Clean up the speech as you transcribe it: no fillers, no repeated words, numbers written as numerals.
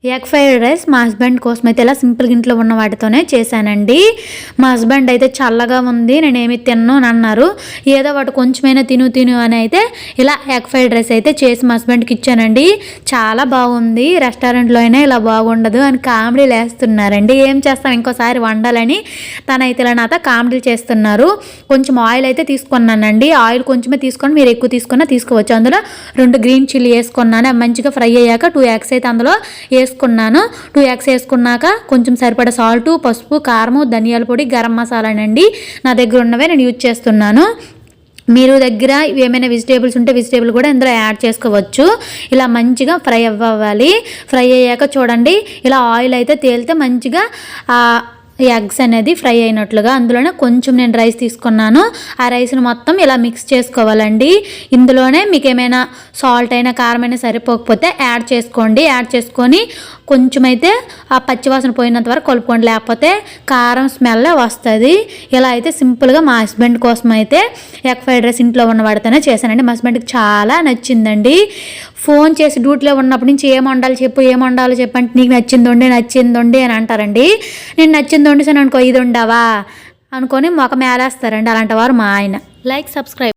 Egg fried rice మా husband కోసం అయితే ఇలా సింపుల్గా ఇంట్లో ఉన్న వాటితోనే చేశానండి. మా హస్బెండ్ అయితే చల్లగా ఉంది నేనేమి తిన్ను అని అన్నారు. ఏదో ఒకటి కొంచెమైనా తిను అని అయితే ఇలా ఎగ్ ఫ్రైడ్ రైస్ అయితే చేసి మా హస్బెండ్కి ఇచ్చానండి. చాలా బాగుంది, రెస్టారెంట్లో అయినా ఇలా బాగుండదు అని కామెడీలు వేస్తున్నారండి. ఏం చేస్తాం, ఇంకోసారి వండాలని తనైతే ఇలా నాతో కామెడీలు చేస్తున్నారు. కొంచెం ఆయిల్ అయితే తీసుకున్నానండి. ఆయిల్ కొంచెమే తీసుకొని మీరు ఎక్కువ తీసుకున్నా తీసుకోవచ్చు. అందులో 2 గ్రీన్ చిల్లీ వేసుకున్నాను. మంచిగా ఫ్రై అయ్యాక 2 ఎగ్స్ అయితే అందులో వేసుకున్నాను. 2 ఎగ్స్ వేసుకున్నాక కొంచెం సరిపడా సాల్ట్, పసుపు, కారము, ధనియాల పొడి, గరం మసాలానండి నా దగ్గర ఉన్నవే నేను యూజ్ చేస్తున్నాను. మీరు దగ్గర ఏమైనా వెజిటేబుల్స్ ఉంటే వెజిటేబుల్ కూడా ఇందులో యాడ్ చేసుకోవచ్చు. ఇలా మంచిగా ఫ్రై అవ్వాలి. ఫ్రై అయ్యాక చూడండి ఇలా ఆయిల్ అయితే తేలితే మంచిగా ఎగ్స్ అనేది ఫ్రై అయినట్లుగా అందులోనే కొంచెం నేను రైస్ తీసుకున్నాను. ఆ రైస్ని మొత్తం ఇలా మిక్స్ చేసుకోవాలండి. ఇందులోనే మీకు ఏమైనా సాల్ట్ అయినా కారం అయినా సరిపోకపోతే యాడ్ చేసుకోండి. యాడ్ చేసుకొని కొంచెం అయితే ఆ పచ్చివాసన పోయినంత వరకు కలుపుకోండి, లేకపోతే కారం స్మెల్ వస్తుంది. ఇలా అయితే సింపుల్గా మా హస్బెండ్ కోసం అయితే ఎగ్ ఫ్రైడ్ రైస్ ఇంట్లో ఉన్న వాడితోనే చేశానండి. మా హస్బెండ్కి చాలా నచ్చిందండి. ఫోన్ చేసి డ్యూటీలో ఉన్నప్పటి నుంచి ఏం వండాలో చెప్పు అంటే నీకు నచ్చింది అని అంటారండి. నేను నచ్చింది వండిసాను అనుకో, ఇది ఉండవా అనుకొని మొక మేలేస్తారండి. అలాంటి వారు మా ఆయన. Like, subscribe.